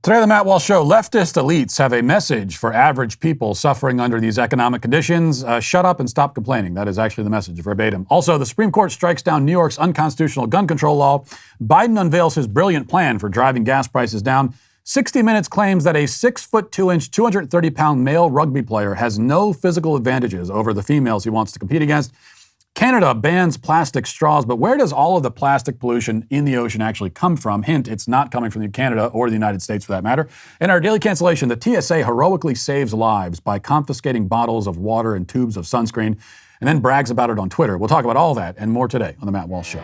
Today on the Matt Walsh Show, leftist elites have a message for average people suffering under these economic conditions. Shut up and stop complaining. That is actually the message, verbatim. Also, the Supreme Court strikes down New York's unconstitutional gun control law. Biden unveils his brilliant plan for driving gas prices down. 60 Minutes claims that a 6'2", 230-pound male rugby player has no physical advantages over the females he wants to compete against. Canada bans plastic straws, but where does all of the plastic pollution in the ocean actually come from? Hint, it's not coming from Canada or the United States for that matter. In our daily cancellation, the TSA heroically saves lives by confiscating bottles of water and tubes of sunscreen and then brags about it on Twitter. We'll talk about all that and more today on The Matt Walsh Show.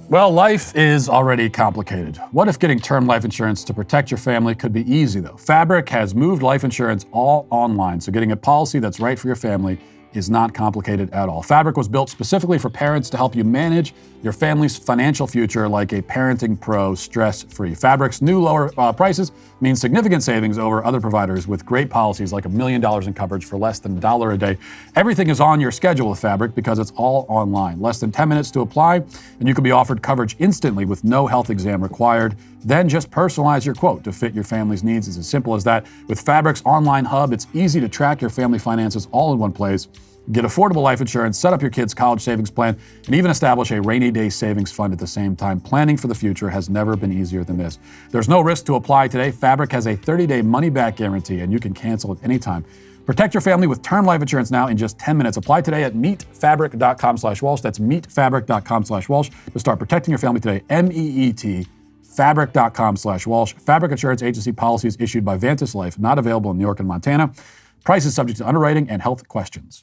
Well, life is already complicated. What if getting term life insurance to protect your family could be easy, though? Fabric has moved life insurance all online, so getting a policy that's right for your family is not complicated at all. Fabric was built specifically for parents to help you manage your family's financial future like a parenting pro, stress-free. Fabric's new lower prices mean significant savings over other providers with great policies like $1 million in coverage for less than $1 a day. Everything is on your schedule with Fabric because it's all online. Less than 10 minutes to apply, and you can be offered coverage instantly with no health exam required. Then just personalize your quote to fit your family's needs. It's as simple as that. With Fabric's online hub, it's easy to track your family finances all in one place. Get affordable life insurance, set up your kids' college savings plan, and even establish a rainy day savings fund at the same time. Planning for the future has never been easier than this. There's no risk to apply today. Fabric has a 30-day money-back guarantee, and you can cancel at any time. Protect your family with term life insurance now in just 10 minutes. Apply today at meetfabric.com/Walsh. That's meetfabric.com/Walsh to start protecting your family today. MEET. Fabric.com/Walsh. Fabric Insurance Agency policies issued by Vantis Life, not available in New York and Montana. Prices subject to underwriting and health questions.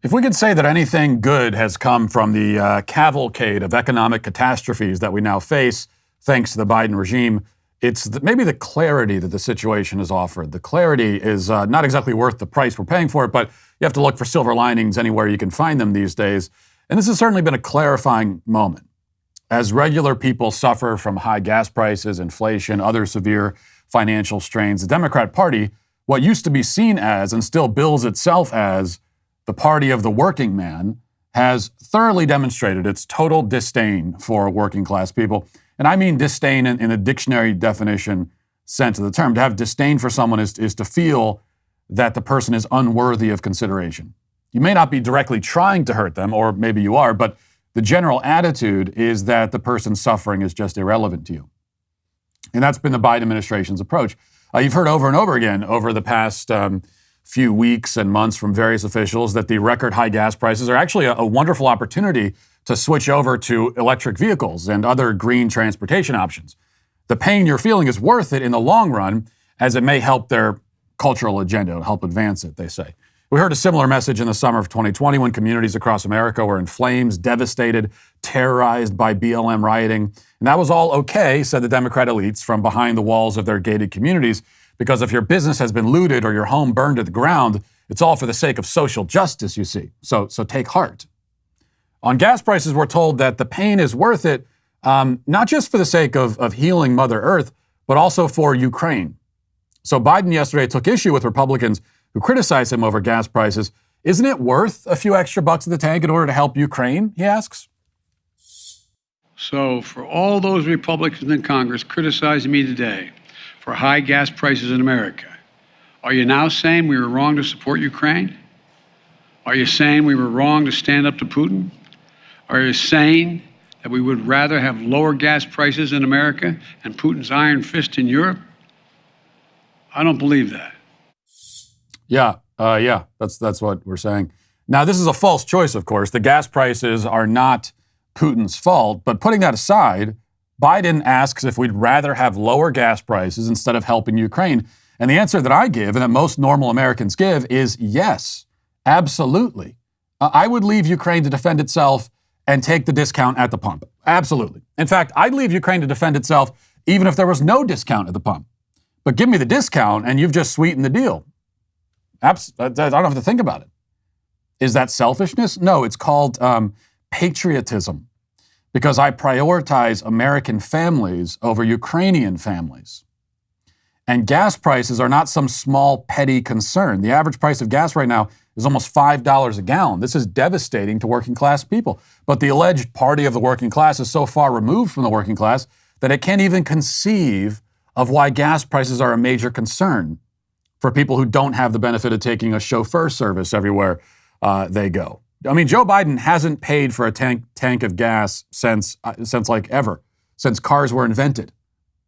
If we could say that anything good has come from the cavalcade of economic catastrophes that we now face, thanks to the Biden regime, it's maybe the clarity that the situation has offered. The clarity is not exactly worth the price we're paying for it, but you have to look for silver linings anywhere you can find them these days. And this has certainly been a clarifying moment. As regular people suffer from high gas prices, inflation, other severe financial strains, the Democrat Party, what used to be seen as and still bills itself as the party of the working man, has thoroughly demonstrated its total disdain for working class people. And I mean disdain in the dictionary definition sense of the term. To have disdain for someone is to feel that the person is unworthy of consideration. You may not be directly trying to hurt them, or maybe you are, but the general attitude is that the person suffering is just irrelevant to you. And that's been the Biden administration's approach. You've heard over and over again over the past few weeks and months from various officials that the record high gas prices are actually a wonderful opportunity to switch over to electric vehicles and other green transportation options. The pain you're feeling is worth it in the long run, as it may help their cultural agenda, help advance it, they say. We heard a similar message in the summer of 2020 when communities across America were in flames, devastated, terrorized by BLM rioting. And that was all okay, said the Democrat elites from behind the walls of their gated communities, because if your business has been looted or your home burned to the ground, it's all for the sake of social justice, you see. So take heart. On gas prices, we're told that the pain is worth it, not just for the sake of healing Mother Earth, but also for Ukraine. So Biden yesterday took issue with Republicans who criticize him over gas prices. Isn't it worth a few extra bucks in the tank in order to help Ukraine, he asks? So for all those Republicans in Congress criticizing me today for high gas prices in America, are you now saying we were wrong to support Ukraine? Are you saying we were wrong to stand up to Putin? Are you saying that we would rather have lower gas prices in America and Putin's iron fist in Europe? I don't believe that. Yeah, that's what we're saying. Now, this is a false choice, of course. The gas prices are not Putin's fault, but putting that aside, Biden asks if we'd rather have lower gas prices instead of helping Ukraine. And the answer that I give, and that most normal Americans give, is yes, absolutely. I would leave Ukraine to defend itself and take the discount at the pump. Absolutely. In fact, I'd leave Ukraine to defend itself even if there was no discount at the pump. But give me the discount and you've just sweetened the deal. I don't have to think about it. Is that selfishness? No, it's called patriotism, because I prioritize American families over Ukrainian families. And gas prices are not some small, petty concern. The average price of gas right now is almost $5 a gallon. This is devastating to working class people. But the alleged party of the working class is so far removed from the working class that it can't even conceive of why gas prices are a major concern for people who don't have the benefit of taking a chauffeur service everywhere they go. I mean, Joe Biden hasn't paid for a tank of gas since cars were invented.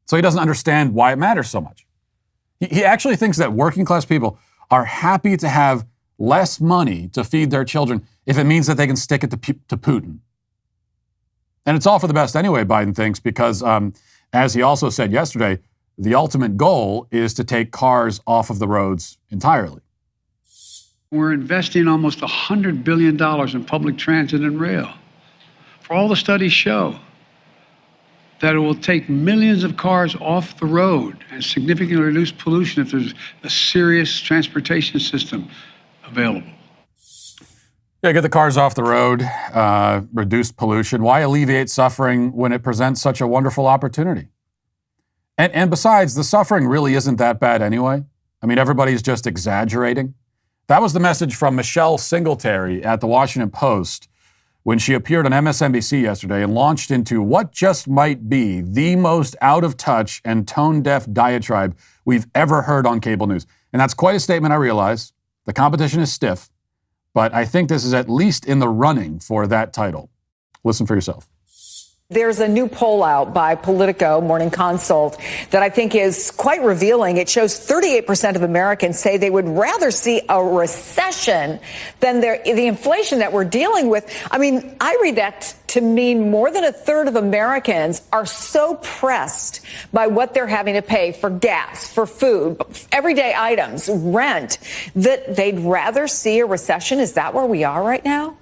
So he doesn't understand why it matters so much. He actually thinks that working class people are happy to have less money to feed their children if it means that they can stick it to Putin. And it's all for the best anyway, Biden thinks, because as he also said yesterday, the ultimate goal is to take cars off of the roads entirely. We're investing almost $100 billion in public transit and rail. For all the studies show that it will take millions of cars off the road and significantly reduce pollution if there's a serious transportation system available. Yeah, get the cars off the road, reduce pollution. Why alleviate suffering when it presents such a wonderful opportunity? And besides, the suffering really isn't that bad anyway. I mean, everybody's just exaggerating. That was the message from Michelle Singletary at the Washington Post when she appeared on MSNBC yesterday and launched into what just might be the most out-of-touch and tone-deaf diatribe we've ever heard on cable news. And that's quite a statement, I realize. The competition is stiff, but I think this is at least in the running for that title. Listen for yourself. There's a new poll out by Politico, Morning Consult, that I think is quite revealing. It shows 38% of Americans say they would rather see a recession than the inflation that we're dealing with. I mean, I read that to mean more than a third of Americans are so pressed by what they're having to pay for gas, for food, everyday items, rent, that they'd rather see a recession. Is that where we are right now?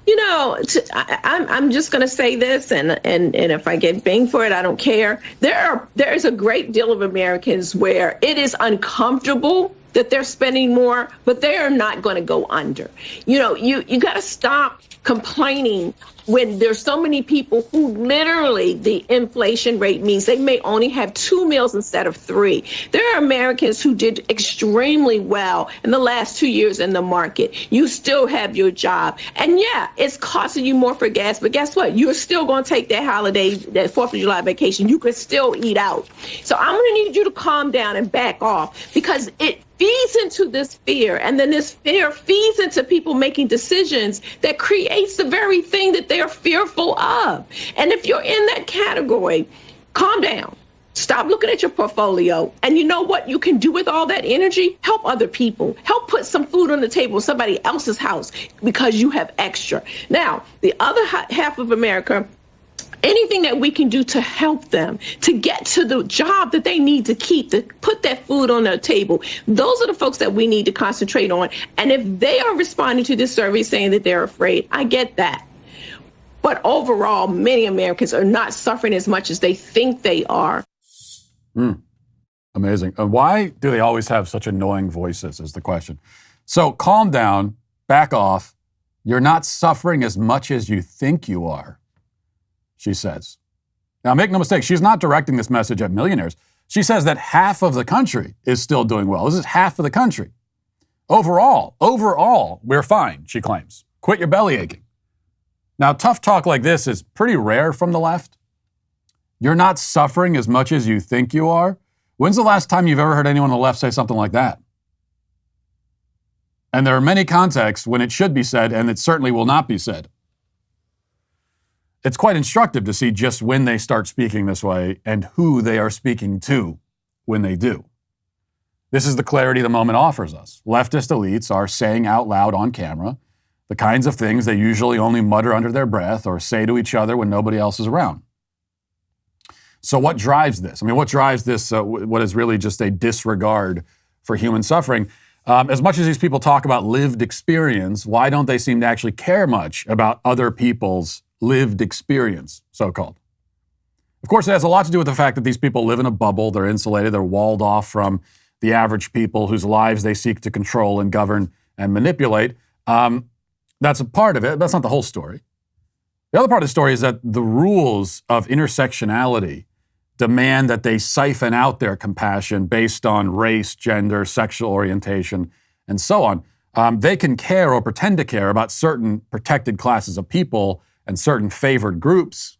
You know, I'm just going to say this, and if I get banged for it, I don't care. There is a great deal of Americans where it is uncomfortable that they're spending more, but they are not going to go under. You know, you got to stop complaining when there's so many people who literally the inflation rate means they may only have 2 meals instead of 3. There are Americans who did extremely well in the last 2 years in the market. You still have your job. And yeah, it's costing you more for gas, but guess what? You're still going to take that holiday, that 4th of July vacation. You could still eat out. So I'm going to need you to calm down and back off, because it feeds into this fear, and then this fear feeds into people making decisions that creates the very thing that they're fearful of. And if you're in that category, calm down. Stop looking at your portfolio. And you know what you can do with all that energy? Help other people. Help put some food on the table in somebody else's house because you have extra. Now, the other half of America, anything that we can do to help them to get to the job that they need to keep, to put that food on their table, those are the folks that we need to concentrate on. And if they are responding to this survey saying that they're afraid, I get that. But overall, many Americans are not suffering as much as they think they are. Amazing. Why do they always have such annoying voices is the question. So calm down, back off. You're not suffering as much as you think you are, she says. Now, make no mistake, she's not directing this message at millionaires. She says that half of the country is still doing well. This is half of the country. Overall, we're fine, she claims. Quit your belly aching. Now, tough talk like this is pretty rare from the left. You're not suffering as much as you think you are. When's the last time you've ever heard anyone on the left say something like that? And there are many contexts when it should be said, and it certainly will not be said. It's quite instructive to see just when they start speaking this way and who they are speaking to when they do. This is the clarity the moment offers us. Leftist elites are saying out loud on camera the kinds of things they usually only mutter under their breath or say to each other when nobody else is around. So what drives this? I mean, what drives this, what is really just a disregard for human suffering? As much as these people talk about lived experience, why don't they seem to actually care much about other people's lived experience, so-called? Of course, it has a lot to do with the fact that these people live in a bubble, they're insulated, they're walled off from the average people whose lives they seek to control and govern and manipulate. That's a part of it. That's not the whole story. The other part of the story is that the rules of intersectionality demand that they siphon out their compassion based on race, gender, sexual orientation, and so on. They can care or pretend to care about certain protected classes of people and certain favored groups,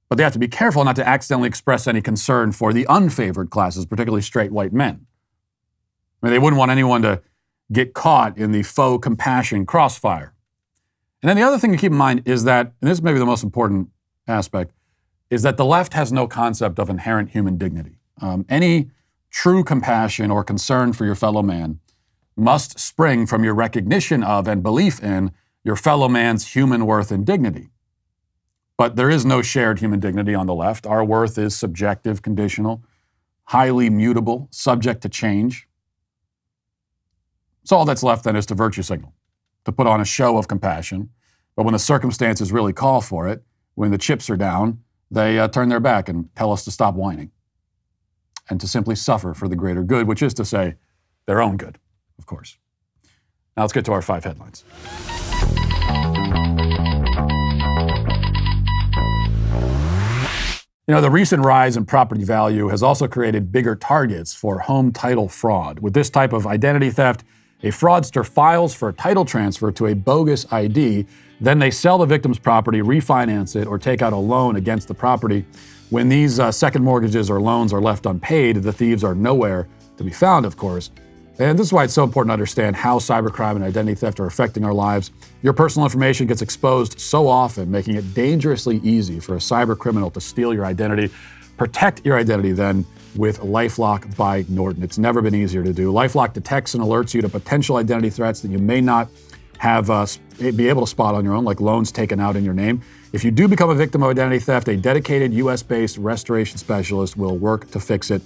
but they have to be careful not to accidentally express any concern for the unfavored classes, particularly straight white men. I mean, they wouldn't want anyone to get caught in the faux compassion crossfire. And then the other thing to keep in mind is that, and this may be the most important aspect, is that the left has no concept of inherent human dignity. Any true compassion or concern for your fellow man must spring from your recognition of and belief in your fellow man's human worth and dignity. But there is no shared human dignity on the left. Our worth is subjective, conditional, highly mutable, subject to change. So all that's left then is to virtue signal, to put on a show of compassion. But when the circumstances really call for it, when the chips are down, they turn their back and tell us to stop whining and to simply suffer for the greater good, which is to say their own good, of course. Now let's get to our 5 headlines. You know, the recent rise in property value has also created bigger targets for home title fraud. With this type of identity theft, a fraudster files for a title transfer to a bogus ID. Then they sell the victim's property, refinance it, or take out a loan against the property. When these second mortgages or loans are left unpaid, the thieves are nowhere to be found, of course. And this is why it's so important to understand how cybercrime and identity theft are affecting our lives. Your personal information gets exposed so often, making it dangerously easy for a cyber criminal to steal your identity. Protect your identity then with LifeLock by Norton. It's never been easier to do. LifeLock detects and alerts you to potential identity threats that you may not have be able to spot on your own, like loans taken out in your name. If you do become a victim of identity theft, a dedicated US-based restoration specialist will work to fix it.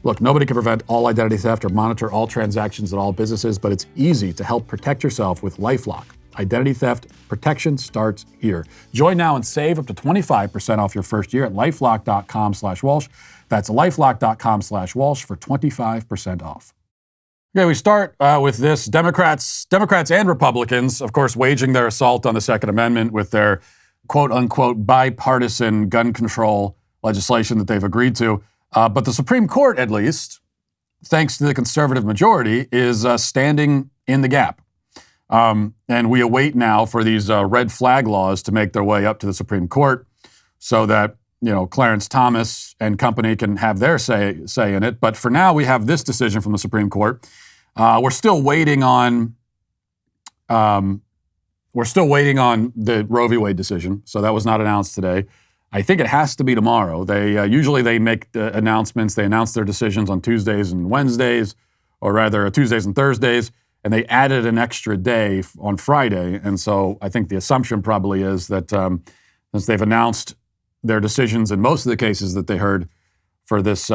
Look, nobody can prevent all identity theft or monitor all transactions at all businesses, but it's easy to help protect yourself with LifeLock. Identity theft protection starts here. Join now and save up to 25% off your first year at LifeLock.com/Walsh. That's LifeLock.com/Walsh for 25% off. Okay, we start with this. Democrats and Republicans, of course, waging their assault on the Second Amendment with their quote-unquote bipartisan gun control legislation that they've agreed to. But the Supreme Court, at least, thanks to the conservative majority, is standing in the gap. And we await now for these red flag laws to make their way up to the Supreme Court so that, you know, Clarence Thomas and company can have their say in it. But for now, we have this decision from the Supreme Court. We're still waiting on the Roe v. Wade decision. So that was not announced today. I think it has to be tomorrow. They usually make the announcements. They announce their decisions on Tuesdays and Wednesdays, or rather Tuesdays and Thursdays, and they added an extra day on Friday. And so I think the assumption probably is that since they've announced their decisions in most of the cases that they heard for this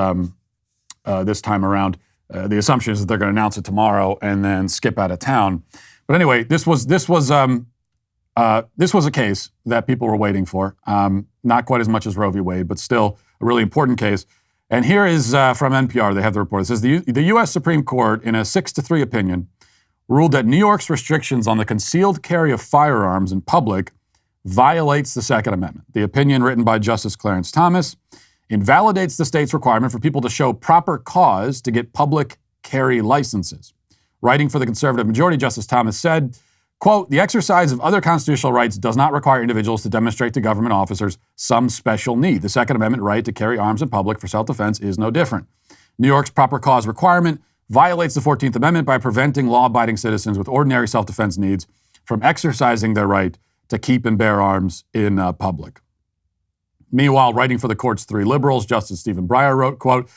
this time around, the assumption is that they're going to announce it tomorrow and then skip out of town. But anyway, this was a case that people were waiting for. Not quite as much as Roe v. Wade, but still a really important case. And here is from NPR. They have the report. It says the U.S. Supreme Court, in a 6-3 opinion, ruled that New York's restrictions on the concealed carry of firearms in public violates the Second Amendment. The opinion, written by Justice Clarence Thomas, invalidates the state's requirement for people to show proper cause to get public carry licenses. Writing for the conservative majority, Justice Thomas said, quote, the exercise of other constitutional rights does not require individuals to demonstrate to government officers some special need. The Second Amendment right to carry arms in public for self-defense is no different. New York's proper cause requirement violates the 14th Amendment by preventing law-abiding citizens with ordinary self-defense needs from exercising their right to keep and bear arms in public. Meanwhile, writing for the court's 3 liberals, Justice Stephen Breyer wrote, quote,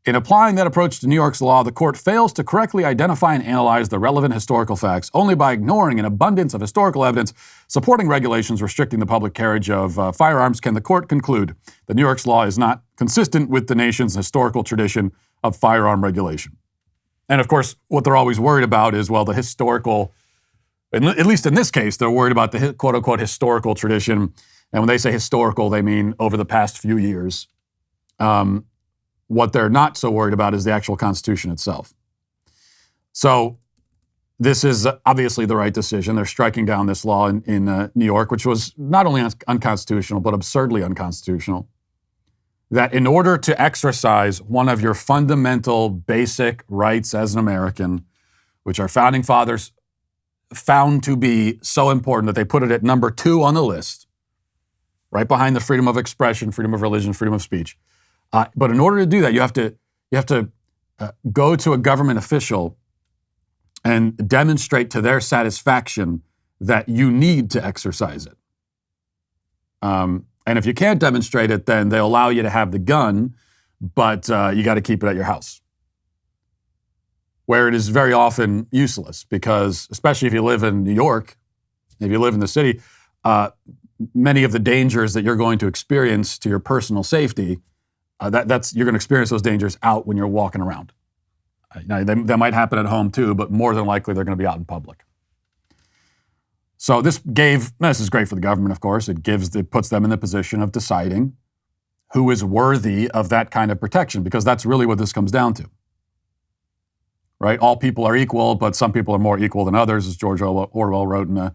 in applying that approach to New York's law, the court fails to correctly identify and analyze the relevant historical facts. Only by ignoring an abundance of historical evidence supporting regulations restricting the public carriage of firearms can the court conclude that New York's law is not consistent with the nation's historical tradition of firearm regulation. And of course, what they're always worried about is, well, the historical, at least in this case, they're worried about the quote-unquote historical tradition. And when they say historical, they mean over the past few years. What they're not so worried about is the actual Constitution itself. So this is obviously the right decision. They're striking down this law in New York, which was not only unconstitutional, but absurdly unconstitutional. that in order to exercise one of your fundamental basic rights as an American, which our founding fathers found to be so important that they put it at number 2 on the list, right behind the freedom of expression, freedom of religion, freedom of speech. But in order to do that, you have to go to a government official and demonstrate to their satisfaction that you need to exercise it. And if you can't demonstrate it, then they'll allow you to have the gun, but you got to keep it at your house, where it is very often useless because, especially if you live in New York, if you live in the city, many of the dangers that you're going to experience to your personal safety, you're going to experience those dangers out when you're walking around. Now, that might happen at home too, but more than likely they're going to be out in public. So this is great for the government, of course. It puts them in the position of deciding who is worthy of that kind of protection, because that's really what this comes down to. Right? All people are equal, but some people are more equal than others, as George Orwell wrote in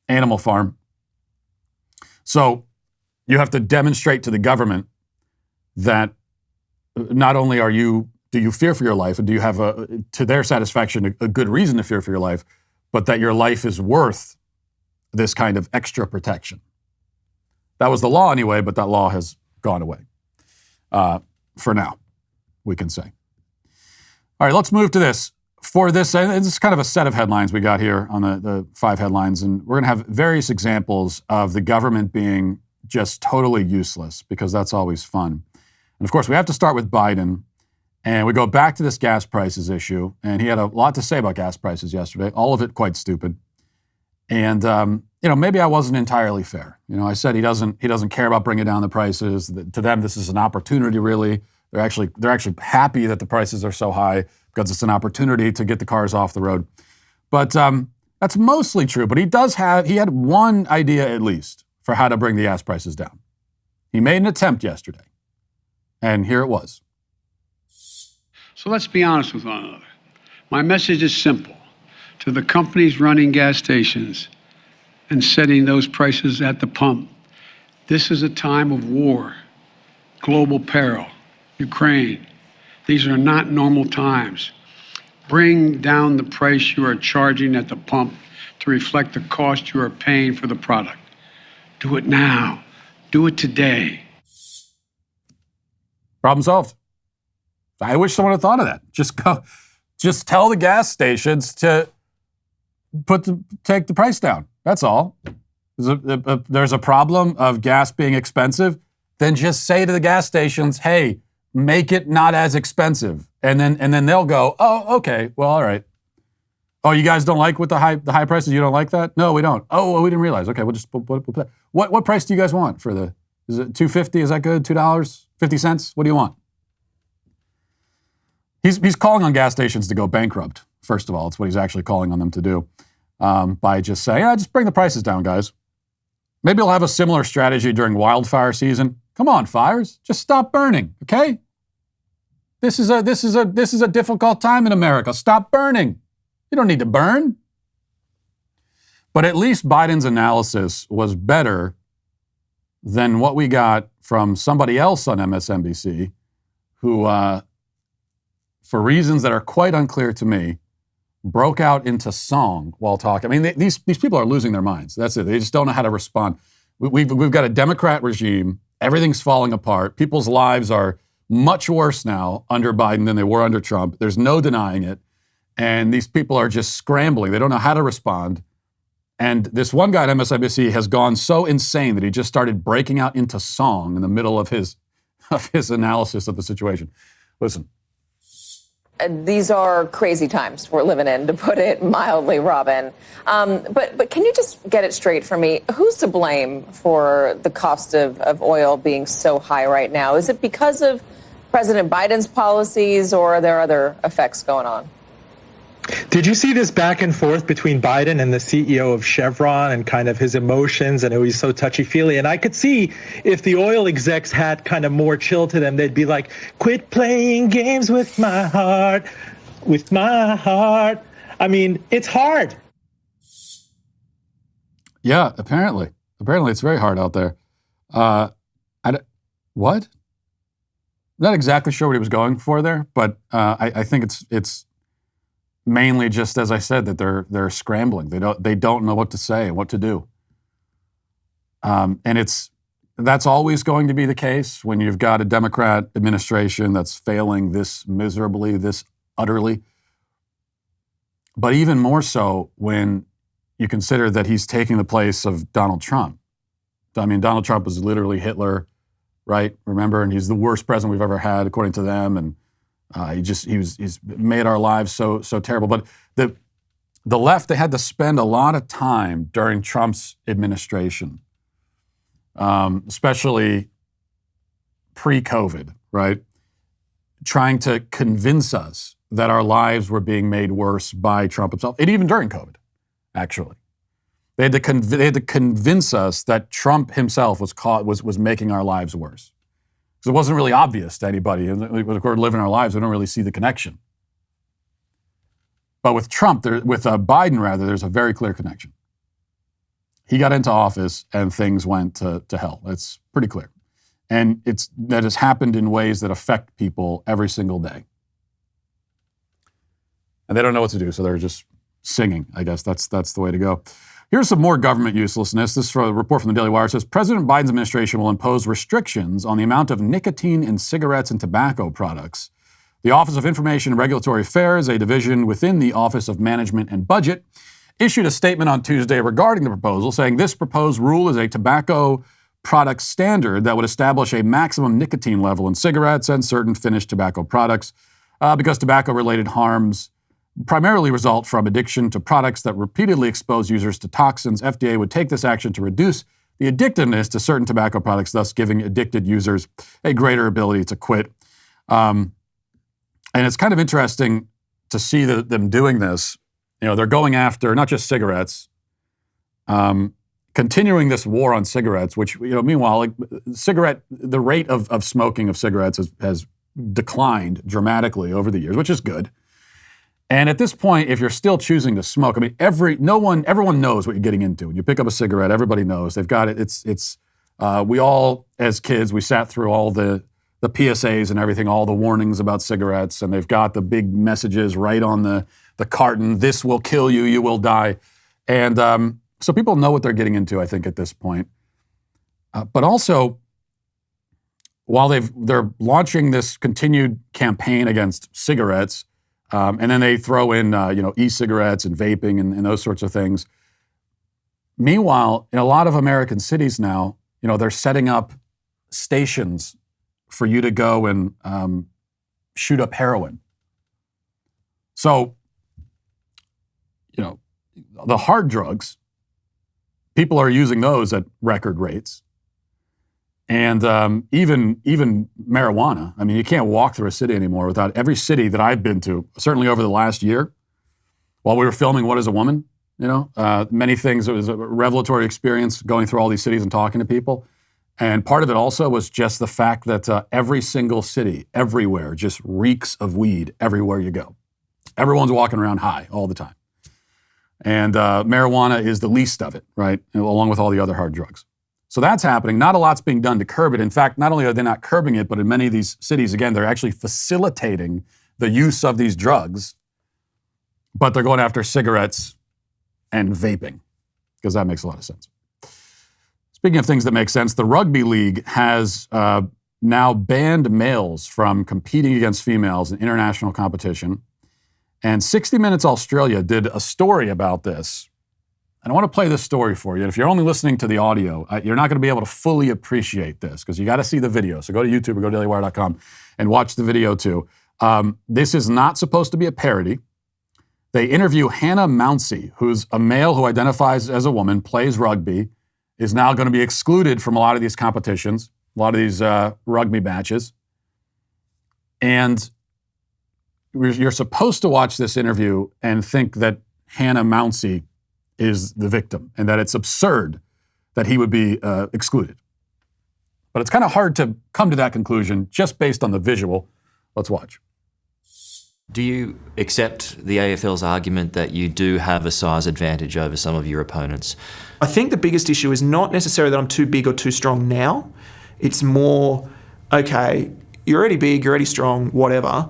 Animal Farm. So you have to demonstrate to the government that not only do you fear for your life, and do you have, to their satisfaction, a good reason to fear for your life, but that your life is worth this kind of extra protection. That was the law anyway, but that law has gone away. For now, we can say. All right, let's move to this. For this, and this is kind of a set of headlines we got here on the 5 headlines, and we're going to have various examples of the government being just totally useless, because that's always fun. And of course, we have to start with Biden, and we go back to this gas prices issue, and he had a lot to say about gas prices yesterday, all of it quite stupid. And maybe I wasn't entirely fair. I said he doesn't care about bringing down the prices. To them, this is an opportunity. Really, they're actually happy that the prices are so high because it's an opportunity to get the cars off the road. But that's mostly true. But he had one idea at least for how to bring the gas prices down. He made an attempt yesterday, and here it was. So let's be honest with one another. My message is simple. To the companies running gas stations and setting those prices at the pump, this is a time of war, global peril, Ukraine. These are not normal times. Bring down the price you are charging at the pump to reflect the cost you are paying for the product. Do it now. Do it today. Problem solved. I wish someone had thought of that. Just tell the gas stations to take the price down. That's all. There's a problem of gas being expensive, then just say to the gas stations, hey, make it not as expensive. And then they'll go, oh, okay, well, all right. Oh, you guys don't like with the high prices? You don't like that? No, we don't. Oh, well, we didn't realize. Okay, we'll just put that. What price do you guys want for is it $2.50? Is that good? $2? 50 cents? What do you want? He's calling on gas stations to go bankrupt, first of all. It's what he's actually calling on them to do. By just saying, just bring the prices down, guys. Maybe he'll have a similar strategy during wildfire season. Come on, fires, just stop burning, okay? This is a difficult time in America. Stop burning. You don't need to burn. But at least Biden's analysis was better than what we got from somebody else on MSNBC, who, for reasons that are quite unclear to me, broke out into song while talking. I mean, these people are losing their minds. That's it. They just don't know how to respond. We've got a Democrat regime. Everything's falling apart. People's lives are much worse now under Biden than they were under Trump. There's no denying it. And these people are just scrambling. They don't know how to respond. And this one guy at MSNBC has gone so insane that he just started breaking out into song in the middle of his analysis of the situation. Listen. These are crazy times we're living in, to put it mildly, Robin. But can you just get it straight for me? Who's to blame for the cost of oil being so high right now? Is it because of President Biden's policies, or are there other effects going on? Did you see this back and forth between Biden and the CEO of Chevron and kind of his emotions, and it was so touchy-feely? And I could see if the oil execs had kind of more chill to them, they'd be like, quit playing games with my heart, with my heart. I mean, it's hard. Yeah, apparently it's very hard out there. What? not exactly sure what he was going for there, but I think it's mainly just, as I said, that they're scrambling. They don't know what to say and what to do. And that's always going to be the case when you've got a Democrat administration that's failing this miserably, this utterly. But even more so when you consider that he's taking the place of Donald Trump. I mean, Donald Trump was literally Hitler, right? Remember? And he's the worst president we've ever had, according to them. And he's made our lives so terrible. But the left, they had to spend a lot of time during Trump's administration, especially pre-COVID, right? Trying to convince us that our lives were being made worse by Trump himself, and even during COVID, actually. They had to convince us that Trump himself was making our lives worse. Because it wasn't really obvious to anybody. We're living our lives, we don't really see the connection. But with Trump, with Biden, there's a very clear connection. He got into office and things went to hell. It's pretty clear. And that has happened in ways that affect people every single day. And they don't know what to do, so they're just singing. I guess that's the way to go. Here's some more government uselessness. This is a report from the Daily Wire. It says, President Biden's administration will impose restrictions on the amount of nicotine in cigarettes and tobacco products. The Office of Information and Regulatory Affairs, a division within the Office of Management and Budget, issued a statement on Tuesday regarding the proposal, saying this proposed rule is a tobacco product standard that would establish a maximum nicotine level in cigarettes and certain finished tobacco products because tobacco-related harms primarily result from addiction to products that repeatedly expose users to toxins. FDA would take this action to reduce the addictiveness to certain tobacco products, thus giving addicted users a greater ability to quit. And it's kind of interesting to see them doing this. You know, they're going after not just cigarettes, continuing this war on cigarettes, which, you know, meanwhile, the rate of smoking of cigarettes has declined dramatically over the years, which is good. And at this point, if you're still choosing to smoke, I mean, everyone knows what you're getting into. When you pick up a cigarette, everybody knows. They've got it. We all, as kids, we sat through all the PSAs and everything, all the warnings about cigarettes, and they've got the big messages right on the carton. This will kill you. You will die. And so people know what they're getting into, I think, at this point. But also, while they're launching this continued campaign against cigarettes, and then they throw in, e-cigarettes and vaping and those sorts of things. Meanwhile, in a lot of American cities now, you know, they're setting up stations for you to go and shoot up heroin. So, you know, the hard drugs, people are using those at record rates. And even marijuana. I mean, you can't walk through a city anymore without every city that I've been to, certainly over the last year, while we were filming What is a Woman, you know, many things. It was a revelatory experience going through all these cities and talking to people. And part of it also was just the fact that every single city, everywhere, just reeks of weed everywhere you go. Everyone's walking around high all the time. And marijuana is the least of it, right, along with all the other hard drugs. So that's happening. Not a lot's being done to curb it. In fact, not only are they not curbing it, but in many of these cities, again, they're actually facilitating the use of these drugs, but they're going after cigarettes and vaping, because that makes a lot of sense. Speaking of things that make sense, the Rugby League has now banned males from competing against females in international competition. And 60 Minutes Australia did a story about this. And I want to play this story for you. And if you're only listening to the audio, you're not going to be able to fully appreciate this because you got to see the video. So go to YouTube or go to dailywire.com and watch the video too. This is not supposed to be a parody. They interview Hannah Mounsey, who's a male who identifies as a woman, plays rugby, is now going to be excluded from a lot of these competitions, a lot of these rugby matches. And you're supposed to watch this interview and think that Hannah Mounsey is the victim and that it's absurd that he would be excluded. But it's kind of hard to come to that conclusion just based on the visual. Let's watch. Do you accept the AFL's argument that you do have a size advantage over some of your opponents? I think the biggest issue is not necessarily that I'm too big or too strong now. It's more, okay, you're already big, you're already strong, whatever.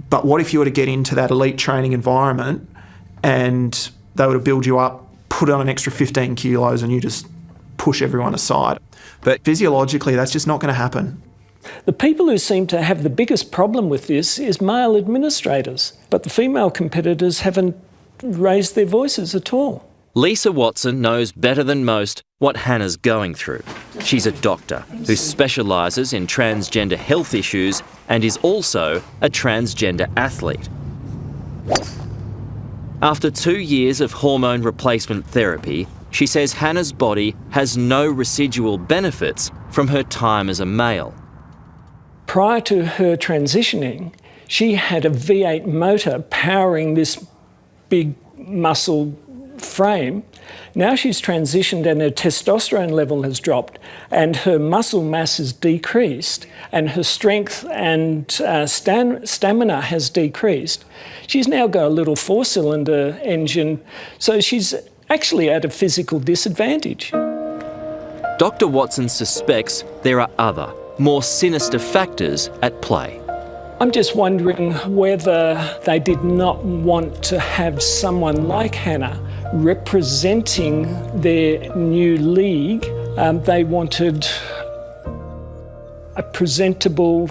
But what if you were to get into that elite training environment and they were to build you up, put on an extra 15 kilos and you just push everyone aside? But physiologically, that's just not going to happen. The people who seem to have the biggest problem with this is male administrators, but the female competitors haven't raised their voices at all. Lisa Watson knows better than most what Hannah's going through. She's a doctor who specialises in transgender health issues and is also a transgender athlete. After 2 years of hormone replacement therapy, she says Hannah's body has no residual benefits from her time as a male. Prior to her transitioning, she had a V8 motor powering this big muscle frame. Now she's transitioned and her testosterone level has dropped and her muscle mass has decreased and her strength and stamina has decreased. She's now got a little 4-cylinder engine, so she's actually at a physical disadvantage. Dr. Watson suspects there are other, more sinister factors at play. I'm just wondering whether they did not want to have someone like Hannah representing their new league. They wanted a presentable,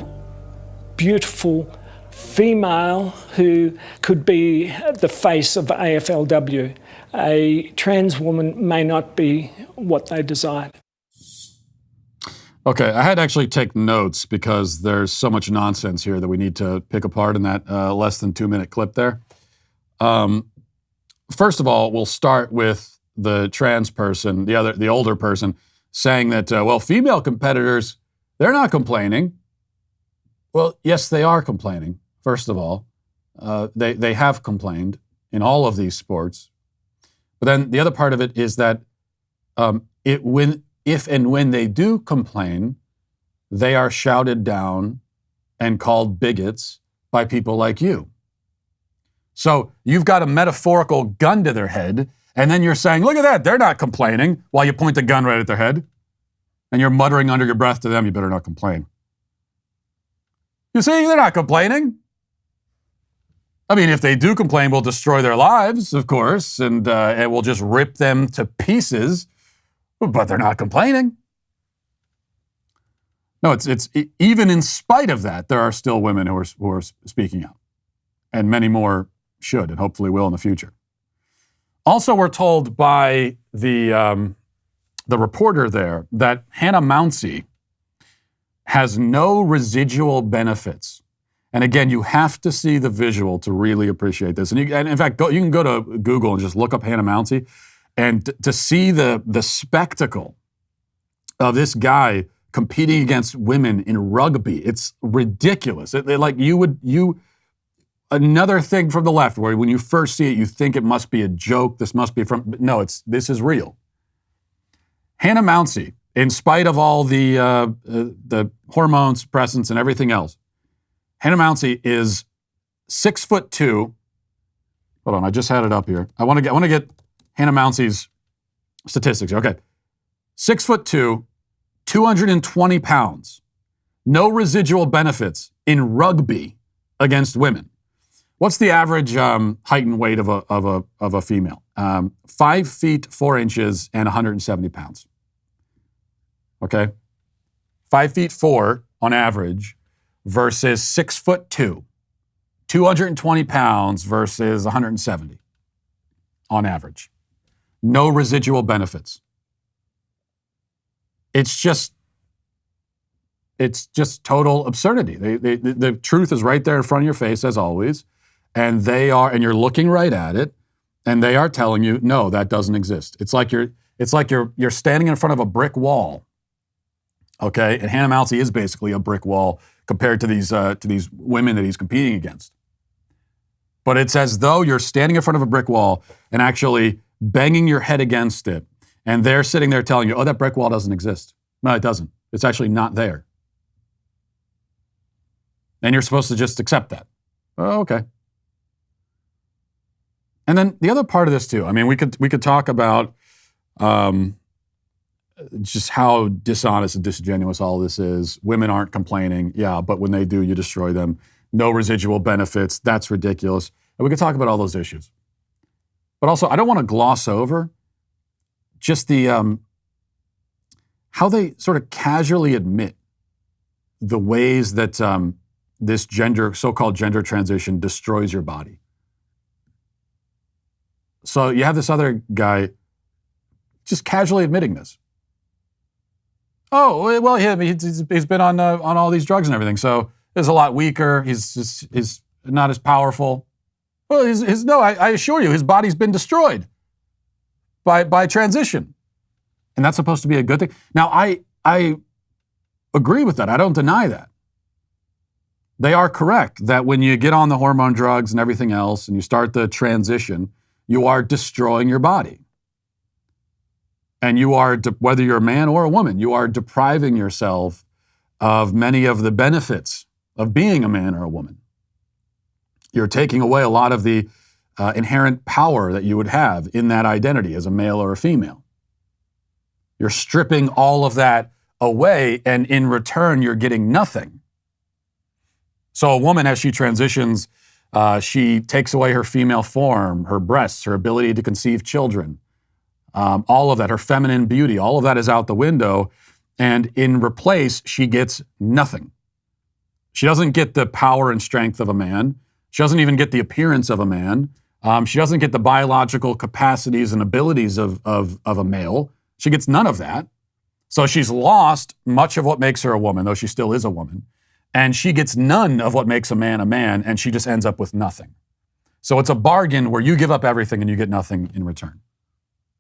beautiful female who could be the face of AFLW. A trans woman may not be what they desired. Okay, I had to actually take notes because there's so much nonsense here that we need to pick apart in that less than 2-minute clip there. First of all, we'll start with the trans person, the older person, saying that, well, female competitors, they're not complaining. Well, yes, they are complaining, first of all. They have complained in all of these sports. But then the other part of it is that if and when they do complain, they are shouted down and called bigots by people like you. So you've got a metaphorical gun to their head, and then you're saying, look at that, they're not complaining, while you point the gun right at their head. And you're muttering under your breath to them, you better not complain. You see, they're not complaining. I mean, if they do complain, we'll destroy their lives, of course, and we'll just rip them to pieces. But they're not complaining. No, it's even in spite of that, there are still women who are speaking out, and many more should, and hopefully will in the future. Also, we're told by the reporter there that Hannah Mouncey has no residual benefits. And again, you have to see the visual to really appreciate this. And in fact, you can go to Google and just look up Hannah Mouncey. And to see the spectacle of this guy competing against women in rugby, it's ridiculous. Another thing from the left, where when you first see it, you think it must be a joke. This must be no, this is real. Hannah Mouncey, in spite of all the hormone suppressants and everything else, Hannah Mouncey is 6'2". Hold on, I just had it up here. I want to get Hannah Mouncey's statistics. Okay. 6'2", 220 pounds. No residual benefits in rugby against women. What's the average height and weight of a female? 5 feet 4 inches and 170 pounds. Okay. 5 feet 4 on average versus 6'2", 220 pounds versus 170 on average. No residual benefits. It's just total absurdity. The truth is right there in front of your face, as always, and you're looking right at it, and they are telling you, no, that doesn't exist. It's like you're standing in front of a brick wall. Okay, and Hannah Mouncey is basically a brick wall compared to these women that he's competing against. But it's as though you're standing in front of a brick wall and actually banging your head against it, and they're sitting there telling you, oh, that brick wall doesn't exist. No, it doesn't. It's actually not there. And you're supposed to just accept that. Oh, okay. And then the other part of this too, I mean, we could talk about just how dishonest and disingenuous all this is. Women aren't complaining. Yeah, but when they do, you destroy them. No residual benefits. That's ridiculous. And we can talk about all those issues. But also, I don't want to gloss over just the how they sort of casually admit the ways that this so-called gender transition destroys your body. So you have this other guy just casually admitting this. Oh, well, he's been on all these drugs and everything, so he's a lot weaker. He's not as powerful. Well, I assure you, his body's been destroyed by transition, and that's supposed to be a good thing. Now, I agree with that. I don't deny that. They are correct that when you get on the hormone drugs and everything else, and you start the transition, you are destroying your body. And you are, whether you're a man or a woman, you are depriving yourself of many of the benefits of being a man or a woman. You're taking away a lot of the inherent power that you would have in that identity as a male or a female. You're stripping all of that away, and in return, you're getting nothing. So a woman, as she transitions, she takes away her female form, her breasts, her ability to conceive children. All of that, her feminine beauty, all of that is out the window. And in replace, she gets nothing. She doesn't get the power and strength of a man. She doesn't even get the appearance of a man. She doesn't get the biological capacities and abilities of a male. She gets none of that. So she's lost much of what makes her a woman, though she still is a woman. And she gets none of what makes a man, and she just ends up with nothing. So it's a bargain where you give up everything and you get nothing in return.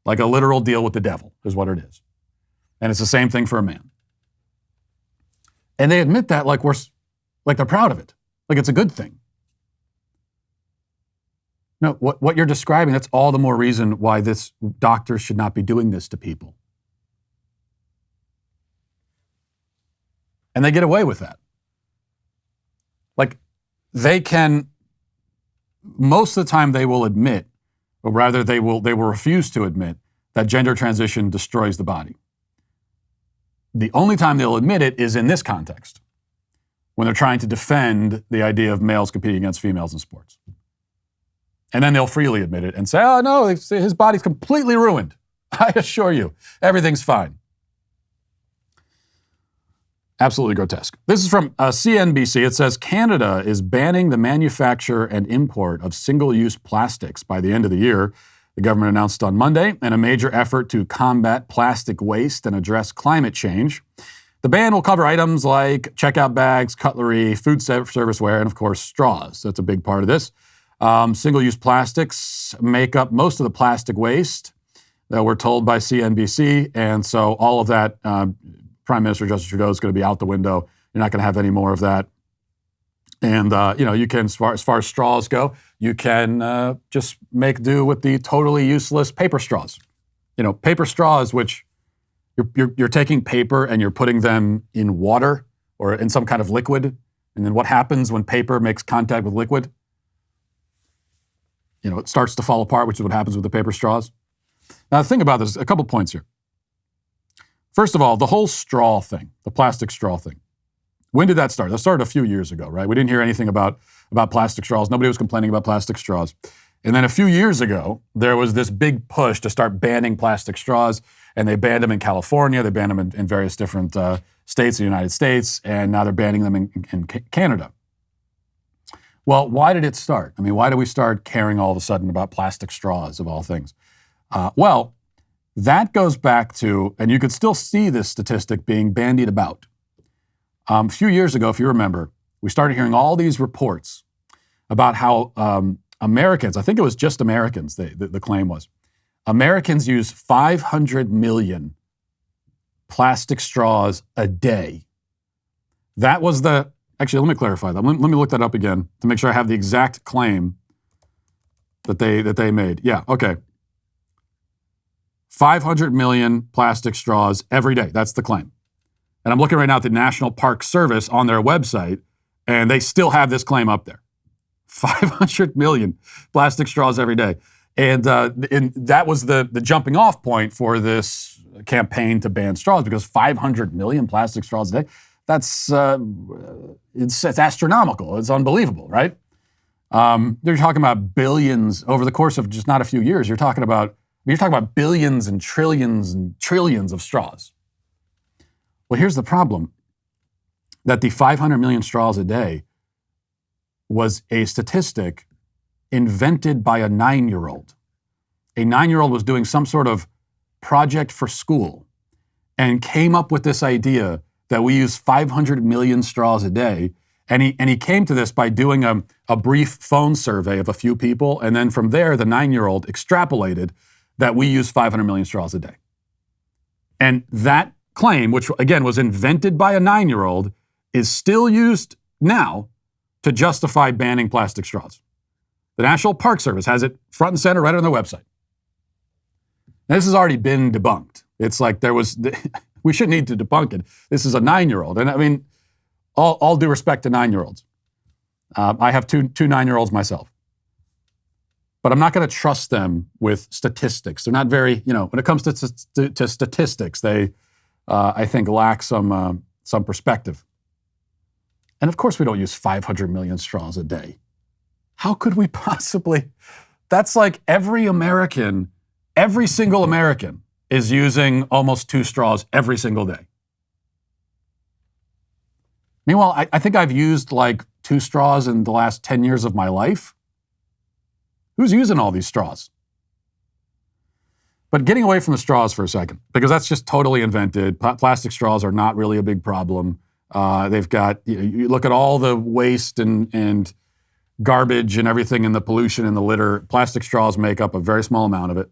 Like a literal deal with the devil is what it is. And it's the same thing for a man. And they admit that like they're proud of it. Like it's a good thing. No, what you're describing, that's all the more reason why this doctor should not be doing this to people. And they get away with that. Like they can, most of the time they will admit, or rather they will refuse to admit that gender transition destroys the body. The only time they'll admit it is in this context, when they're trying to defend the idea of males competing against females in sports. And then they'll freely admit it and say, oh no, his body's completely ruined. I assure you, everything's fine. Absolutely grotesque. This is from CNBC. It says Canada is banning the manufacture and import of single-use plastics by the end of the year. The government announced on Monday in a major effort to combat plastic waste and address climate change. The ban will cover items like checkout bags, cutlery, food serviceware, and of course straws. That's a big part of this. Single-use plastics make up most of the plastic waste that we're told by CNBC, and so all of that Prime Minister Justin Trudeau is going to be out the window. You're not going to have any more of that. And, you can, as far as straws go, you can just make do with the totally useless paper straws. Paper straws, which you're taking paper and you're putting them in water or in some kind of liquid. And then what happens when paper makes contact with liquid? It starts to fall apart, which is what happens with the paper straws. Now, the thing about this, a couple points here. First of all, the whole straw thing, the plastic straw thing. When did that start? That started a few years ago, right? We didn't hear anything about plastic straws. Nobody was complaining about plastic straws. And then a few years ago, there was this big push to start banning plastic straws, and they banned them in California. They banned them in various different states in the United States, and now they're banning them in Canada. Well, why did it start? I mean, why did we start caring all of a sudden about plastic straws, of all things? Well, that goes back to, and you could still see this statistic being bandied about. A few years ago, if you remember, we started hearing all these reports about how Americans, I think it was just Americans, the claim was, Americans use 500 million plastic straws a day. That was actually, let me clarify that. Let me look that up again to make sure I have the exact claim that they made. Yeah, okay. 500 million plastic straws every day. That's the claim. And I'm looking right now at the National Park Service on their website, and they still have this claim up there. 500 million plastic straws every day. And that was the jumping off point for this campaign to ban straws because 500 million plastic straws a day, that's it's astronomical. It's unbelievable, right? They're talking about billions over the course of just not a few years. You're talking about billions and trillions of straws. Well, here's the problem, that the 500 million straws a day was a statistic invented by a 9-year-old. A 9-year-old was doing some sort of project for school and came up with this idea that we use 500 million straws a day. And he came to this by doing a brief phone survey of a few people. And then from there, the 9-year-old extrapolated that we use 500 million straws a day. And that claim, which again was invented by a 9-year-old, is still used now to justify banning plastic straws. The National Park Service has it front and center right on their website. Now, this has already been debunked. It's like we shouldn't need to debunk it. This is a 9-year-old. And I mean, all due respect to 9-year-olds. I have two 9-year-olds myself. But I'm not going to trust them with statistics. They're not very, when it comes to statistics, they, I think, lack some perspective. And of course, we don't use 500 million straws a day. How could we possibly? That's like every single American is using almost 2 straws every single day. Meanwhile, I think I've used like 2 straws in the last 10 years of my life. Who's using all these straws? But getting away from the straws for a second, because that's just totally invented. Plastic straws are not really a big problem. They've got, you look at all the waste and garbage and everything and the pollution and the litter. Plastic straws make up a very small amount of it.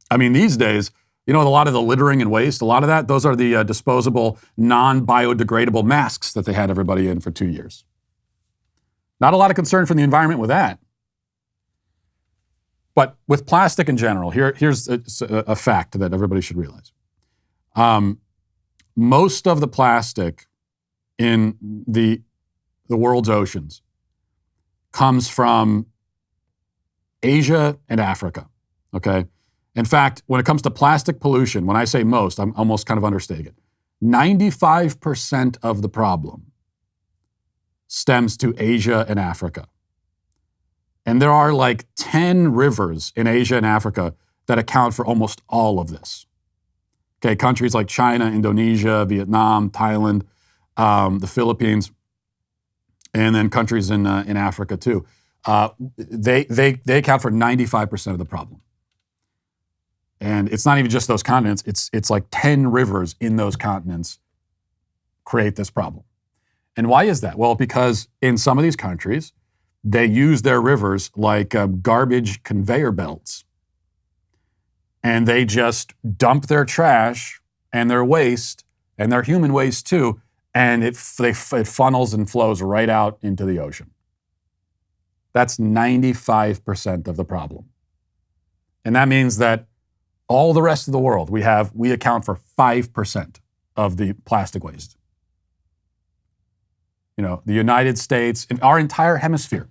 I mean, these days, a lot of the littering and waste, a lot of that, those are the disposable, non-biodegradable masks that they had everybody in for 2 years. Not a lot of concern for the environment with that. But with plastic in general, here's a fact that everybody should realize. Most of the plastic in the world's oceans comes from Asia and Africa, okay? In fact, when it comes to plastic pollution, when I say most, I'm almost kind of understating it. 95% of the problem stems to Asia and Africa. And there are like 10 rivers in Asia and Africa that account for almost all of this. Okay, countries like China, Indonesia, Vietnam, Thailand, the Philippines, and then countries in Africa too. They account for 95% of the problem. And it's not even just those continents. It's like 10 rivers in those continents create this problem. And why is that? Well, because in some of these countries, they use their rivers like garbage conveyor belts. And they just dump their trash and their waste and their human waste too, and it funnels and flows right out into the ocean. That's 95% of the problem. And that means that all the rest of the world, we account for 5% of the plastic waste. The United States, and our entire hemisphere,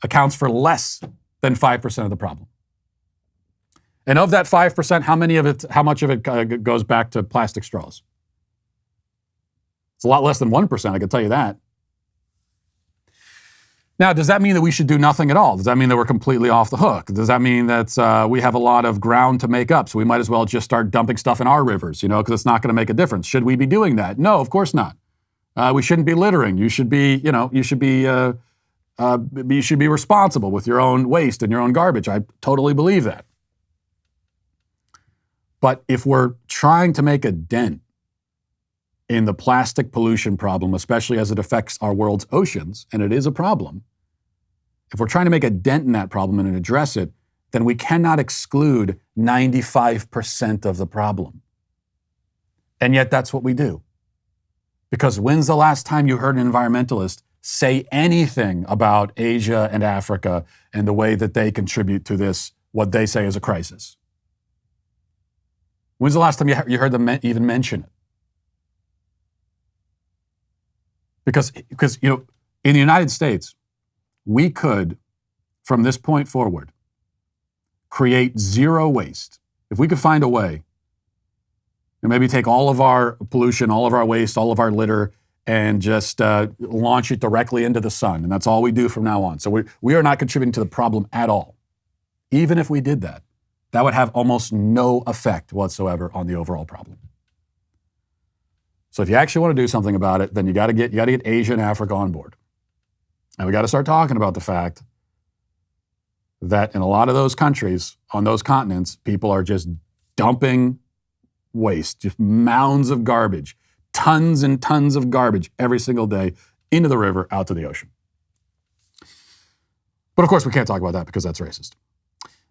accounts for less than 5% of the problem. And of that 5%, how much of it goes back to plastic straws? It's a lot less than 1%, I can tell you that. Now, does that mean that we should do nothing at all? Does that mean that we're completely off the hook? Does that mean that we have a lot of ground to make up, so we might as well just start dumping stuff in our rivers, because it's not going to make a difference? Should we be doing that? No, of course not. We shouldn't be littering. You should be responsible with your own waste and your own garbage. I totally believe that. But if we're trying to make a dent in the plastic pollution problem, especially as it affects our world's oceans, and it is a problem, if we're trying to make a dent in that problem and address it, then we cannot exclude 95% of the problem. And yet that's what we do. Because when's the last time you heard an environmentalist say anything about Asia and Africa and the way that they contribute to this, what they say is a crisis? When's the last time you heard them even mention it? Because in the United States, we could, from this point forward, create zero waste If we could find a way and maybe take all of our pollution, all of our waste, all of our litter, and just launch it directly into the sun, and that's all we do from now on. So we are not contributing to the problem at all. Even if we did that, that would have almost no effect whatsoever on the overall problem. So if you actually want to do something about it, then you got to get Asia and Africa on board. And we got to start talking about the fact that in a lot of those countries, on those continents, people are just dumping waste, just mounds of garbage, tons and tons of garbage every single day into the river, out to the ocean. But of course, we can't talk about that because that's racist.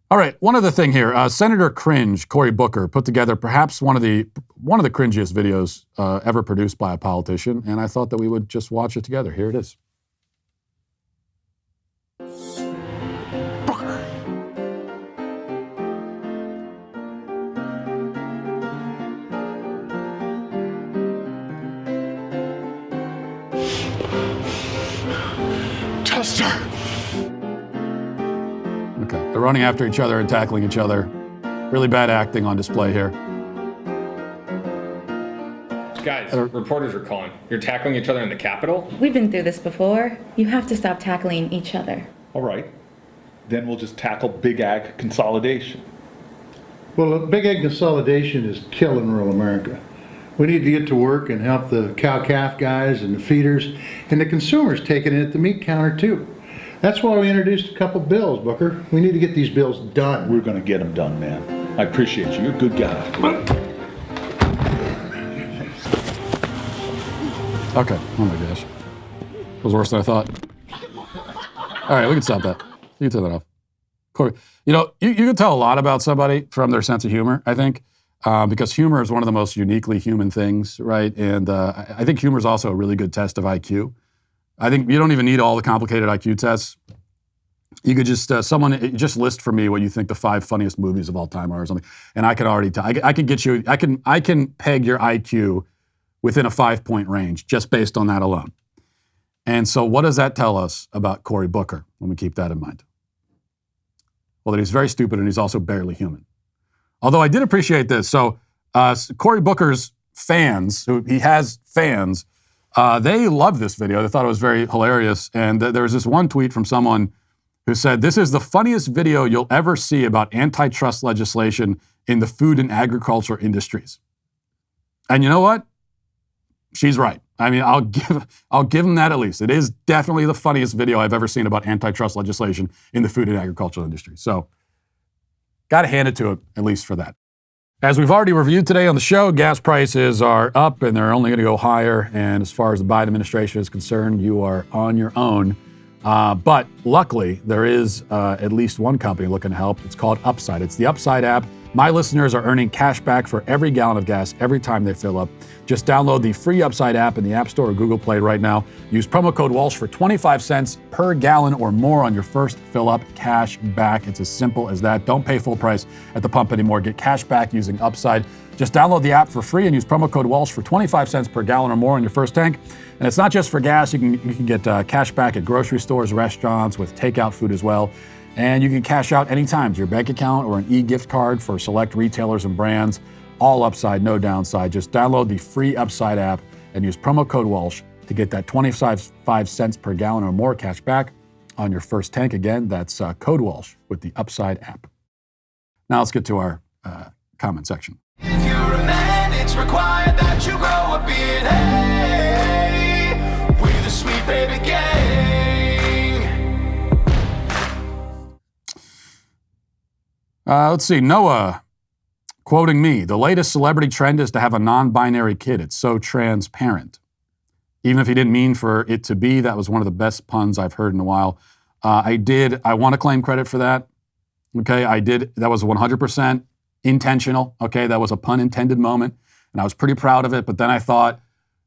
All right, one other thing here. Senator Cringe, Cory Booker, put together perhaps one of the cringiest videos ever produced by a politician, and I thought that we would just watch it together. Here it is. Tester. Okay, they're running after each other and tackling each other. Really bad acting on display here. Guys, reporters are calling. You're tackling each other in the Capitol? We've been through this before. You have to stop tackling each other. All right. Then we'll just tackle big ag consolidation. Well, big ag consolidation is killing rural America. We need to get to work and help the cow-calf guys and the feeders and the consumers taking it at the meat counter too. That's why we introduced a couple bills, Booker. We need to get these bills done. We're going to get them done, man. I appreciate you. You're a good guy. Okay. Oh my gosh. It was worse than I thought. All right, we can stop that. You can turn that off. Cory, you can tell a lot about somebody from their sense of humor, I think, because humor is one of the most uniquely human things, right? And I think humor is also a really good test of IQ. I think you don't even need all the complicated IQ tests. You could just, just list for me what you think the 5 funniest movies of all time are or something. And I can already tell, I can get you, I can peg your IQ within a 5-point range just based on that alone. And so what does that tell us about Cory Booker when we keep that in mind? Well, that he's very stupid and he's also barely human. Although I did appreciate this. So Cory Booker's fans, he has fans, they loved this video. They thought it was very hilarious. And there was this one tweet from someone who said, "This is the funniest video you'll ever see about antitrust legislation in the food and agriculture industries." And you know what? She's right. I mean, I'll give him that at least. It is definitely the funniest video I've ever seen about antitrust legislation in the food and agricultural industry. So, got to hand it to it, at least for that. As we've already reviewed today on the show, gas prices are up and they're only going to go higher. And as far as the Biden administration is concerned, you are on your own. But luckily, there is at least one company looking to help. It's called Upside. It's the Upside app. My listeners are earning cash back for every gallon of gas every time they fill up. Just download the free Upside app in the App Store or Google Play right now. Use promo code Walsh for 25 cents per gallon or more on your first fill up. Cash back. It's as simple as that. Don't pay full price at the pump anymore. Get cash back using Upside. Just download the app for free and use promo code Walsh for 25 cents per gallon or more on your first tank. And it's not just for gas. You can get cash back at grocery stores, restaurants, with takeout food as well. And you can cash out anytime to your bank account or an e-gift card for select retailers and brands. All upside, no downside. Just download the free Upside app and use promo code Walsh to get that 25 cents per gallon or more cash back on your first tank. Again, that's code Walsh with the Upside app. Now let's get to our comment section. If you're a man, it's required that you grow a beard. Hey, we're the Sweet Baby Gang. Let's see. Noah, quoting me, "The latest celebrity trend is to have a non-binary kid. It's so transparent." Even if he didn't mean for it to be, that was one of the best puns I've heard in a while. I want to claim credit for that. Okay, I did. That was 100% intentional. Okay, that was a pun intended moment. And I was pretty proud of it. But then I thought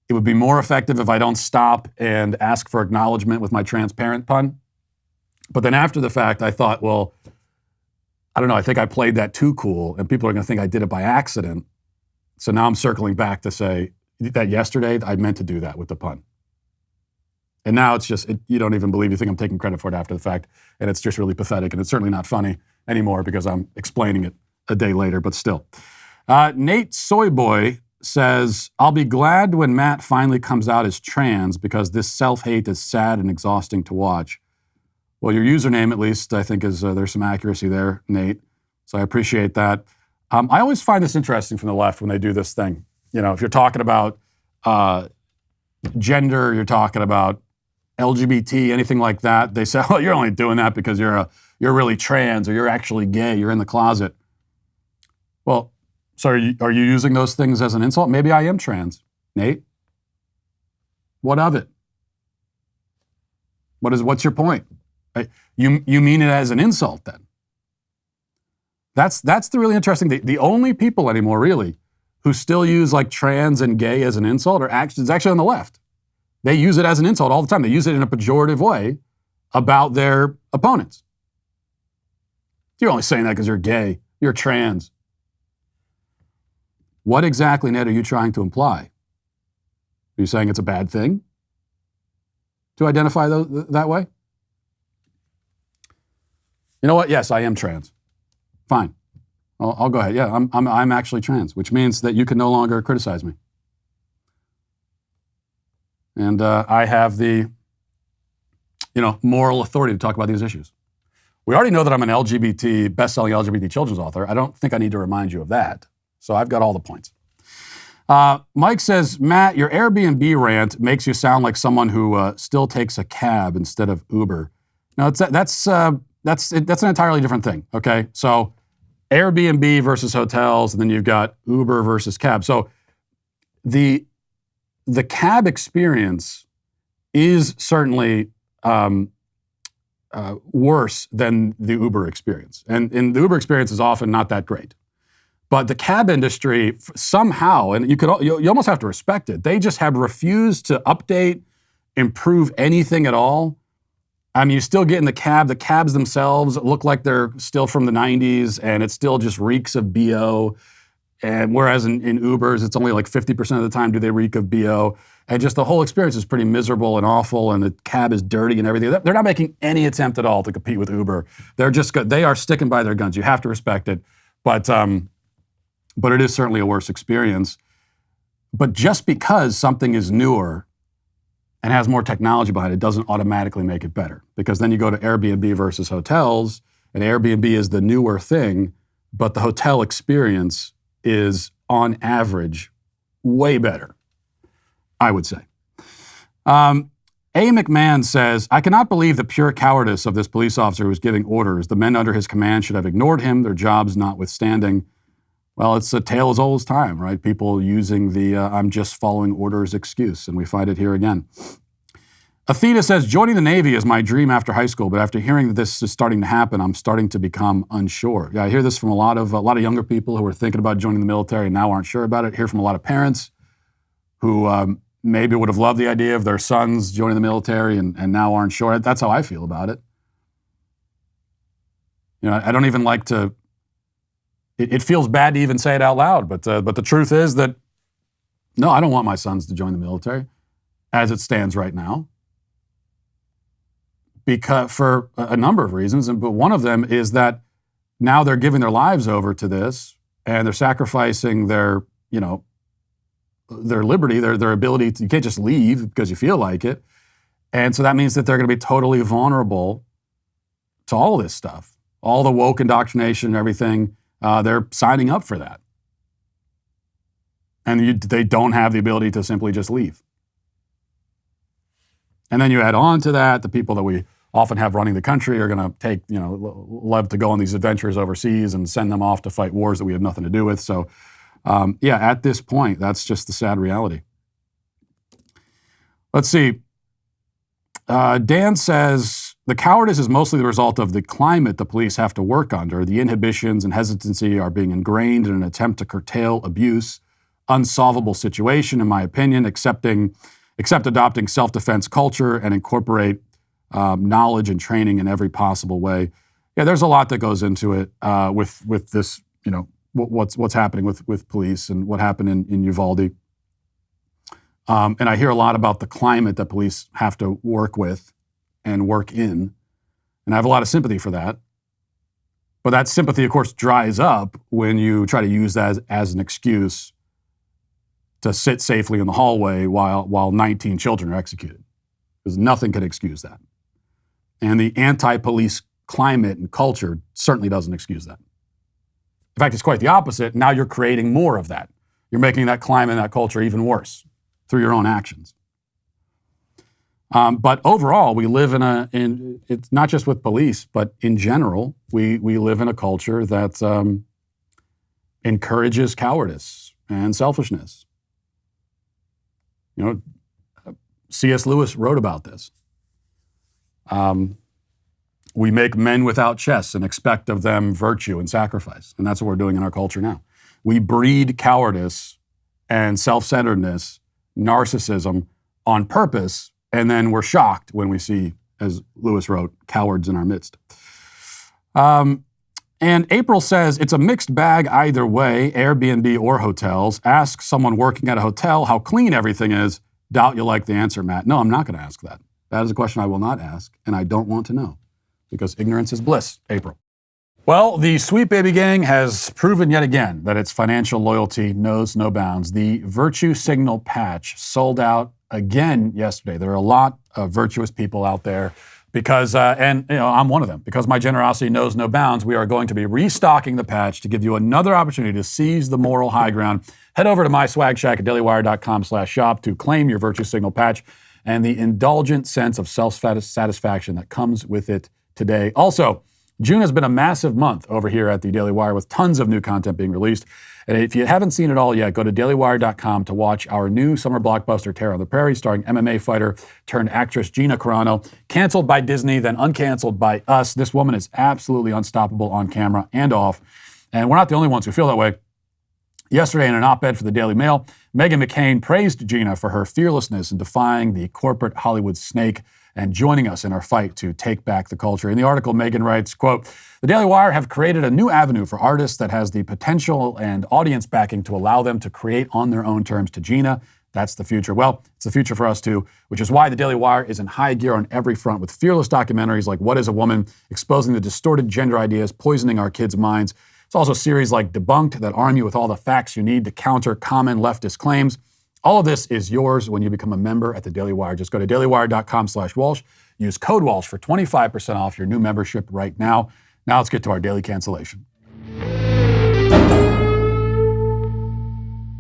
it would be more effective if I don't stop and ask for acknowledgement with my transparent pun. But then after the fact, I thought, well, I don't know, I think I played that too cool and people are going to think I did it by accident. So now I'm circling back to say that yesterday I meant to do that with the pun. And now it's just, you don't even believe, you think I'm taking credit for it after the fact. And it's just really pathetic and it's certainly not funny anymore because I'm explaining it a day later, but still. Nate Soyboy says, I'll be glad when Matt finally comes out as trans because this self-hate is sad and exhausting to watch. Well, your username, at least, I think is there's some accuracy there, Nate. So I appreciate that. I always find this interesting from the left when they do this thing. You know, if you're talking about gender, you're talking about LGBT, anything like that, they say, oh, you're only doing that because you're really trans or you're actually gay, you're in the closet. Well, so are you using those things as an insult? Maybe I am trans, Nate. What of it? What's your point? You mean it as an insult then? That's the really interesting thing. The only people anymore really who still use like trans and gay as an insult is actually on the left. They use it as an insult all the time. They use it in a pejorative way about their opponents. You're only saying that because you're gay. You're trans. What exactly, Ned, are you trying to imply? Are you saying it's a bad thing to identify that way? You know what? Yes, I am trans. Fine. I'll go ahead. Yeah, I'm actually trans, which means that you can no longer criticize me. And I have the, moral authority to talk about these issues. We already know that I'm an best-selling LGBT children's author. I don't think I need to remind you of that. So I've got all the points. Mike says, Matt, your Airbnb rant makes you sound like someone who still takes a cab instead of Uber. No, that's an entirely different thing. Okay, so Airbnb versus hotels, and then you've got Uber versus cab. So the cab experience is certainly worse than the Uber experience, and the Uber experience is often not that great. But the cab industry somehow, and you almost have to respect it, they just have refused to update, improve anything at all. I mean, you still get in the cab. The cabs themselves look like they're still from the 90s, and it still just reeks of BO. And whereas in Ubers, it's only like 50% of the time do they reek of BO. And just the whole experience is pretty miserable and awful, and the cab is dirty and everything. They're not making any attempt at all to compete with Uber. They are sticking by their guns. You have to respect it. But it is certainly a worse experience. But just because something is newer and has more technology behind it doesn't automatically make it better. Because then you go to Airbnb versus hotels, and Airbnb is the newer thing, but the hotel experience is, on average, way better, I would say. A. McMahon says, I cannot believe the pure cowardice of this police officer who was giving orders. The men under his command should have ignored him, their jobs notwithstanding. Well, it's a tale as old as time, right? People using the I'm just following orders excuse, and we find it here again. Athena says, joining the Navy is my dream after high school, but after hearing that this is starting to happen, I'm starting to become unsure. Yeah, I hear this from a lot of younger people who are thinking about joining the military and now aren't sure about it. I hear from a lot of parents who maybe would have loved the idea of their sons joining the military and now aren't sure. That's how I feel about it. I don't even like to. It feels bad to even say it out loud, but the truth is that, no, I don't want my sons to join the military as it stands right now, because for a number of reasons, but one of them is that now they're giving their lives over to this, and they're sacrificing their liberty, their ability to, you can't just leave because you feel like it, and so that means that they're going to be totally vulnerable to all this stuff, all the woke indoctrination and everything. They're signing up for that. And they don't have the ability to simply just leave. And then you add on to that, the people that we often have running the country are going to take, love to go on these adventures overseas and send them off to fight wars that we have nothing to do with. So, at this point, that's just the sad reality. Let's see. Dan says, the cowardice is mostly the result of the climate the police have to work under. The inhibitions and hesitancy are being ingrained in an attempt to curtail abuse. Unsolvable situation, in my opinion, except adopting self-defense culture and incorporate knowledge and training in every possible way. Yeah, there's a lot that goes into it with this, what's happening with police and what happened in Uvalde. And I hear a lot about the climate that police have to work with and work in. And I have a lot of sympathy for that. But that sympathy, of course, dries up when you try to use that as an excuse to sit safely in the hallway while 19 children are executed. Because nothing could excuse that. And the anti-police climate and culture certainly doesn't excuse that. In fact, it's quite the opposite. Now you're creating more of that. You're making that climate and that culture even worse through your own actions. But overall, we live in it's not just with police, but in general, we live in a culture that encourages cowardice and selfishness. You know, C.S. Lewis wrote about this. We make men without chests and expect of them virtue and sacrifice. And that's what we're doing in our culture now. We breed cowardice and self-centeredness, narcissism on purpose, and then we're shocked when we see, as Lewis wrote, cowards in our midst. And April says, it's a mixed bag either way, Airbnb or hotels. Ask someone working at a hotel how clean everything is. Doubt you'll like the answer, Matt. No, I'm not going to ask that. That is a question I will not ask, and I don't want to know, because ignorance is bliss, April. Well, the Sweet Baby Gang has proven yet again that its financial loyalty knows no bounds. The Virtue Signal patch sold out again yesterday. There are a lot of virtuous people out there because, and you know, I'm one of them, because my generosity knows no bounds. We are going to be restocking the patch to give you another opportunity to seize the moral high ground. Head over to my swag shack at dailywire.com/shop to claim your Virtue Signal patch and the indulgent sense of self-satisfaction that comes with it today. Also, June has been a massive month over here at the Daily Wire with tons of new content being released. And if you haven't seen it all yet, go to dailywire.com to watch our new summer blockbuster, Terror on the Prairie, starring MMA fighter turned actress Gina Carano. Canceled by Disney, then uncanceled by us. This woman is absolutely unstoppable on camera and off. And we're not the only ones who feel that way. Yesterday, in an op-ed for the Daily Mail, Meghan McCain praised Gina for her fearlessness in defying the corporate Hollywood snake and joining us in our fight to take back the culture. In the article, Meghan writes, quote, "The Daily Wire have created a new avenue for artists that has the potential and audience backing to allow them to create on their own terms. To Gina, that's the future." Well, it's the future for us too, which is why the Daily Wire is in high gear on every front with fearless documentaries like What is a Woman, exposing the distorted gender ideas, poisoning our kids' minds. It's also series like Debunked that arm you with all the facts you need to counter common leftist claims. All of this is yours when you become a member at the Daily Wire. Just go to dailywire.com/Walsh. Use code Walsh for 25% off your new membership right now. Now let's get to our daily cancellation.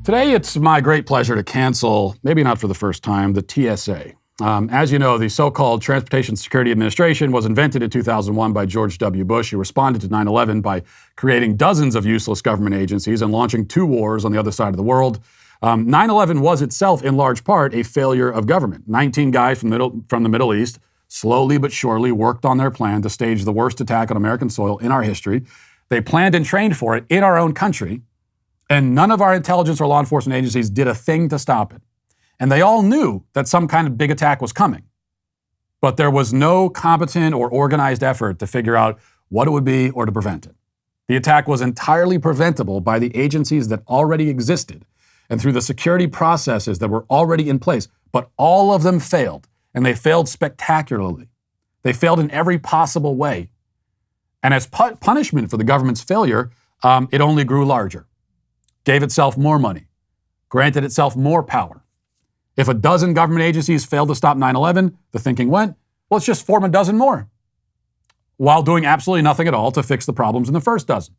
Today, it's my great pleasure to cancel, maybe not for the first time, the TSA. As you know, the so-called Transportation Security Administration was invented in 2001 by George W. Bush, who responded to 9/11 by creating dozens of useless government agencies and launching 2 wars on the other side of the world. 9/11 was itself, in large part, a failure of government. 19 guys from the Middle East slowly but surely worked on their plan to stage the worst attack on American soil in our history. They planned and trained for it in our own country, and none of our intelligence or law enforcement agencies did a thing to stop it. And they all knew that some kind of big attack was coming. But there was no competent or organized effort to figure out what it would be or to prevent it. The attack was entirely preventable by the agencies that already existed and through the security processes that were already in place. But all of them failed, and they failed spectacularly. They failed in every possible way. And as punishment for the government's failure, it only grew larger, gave itself more money, granted itself more power. If a dozen government agencies failed to stop 9/11, the thinking went, well, let's just form a dozen more, while doing absolutely nothing at all to fix the problems in the first dozen.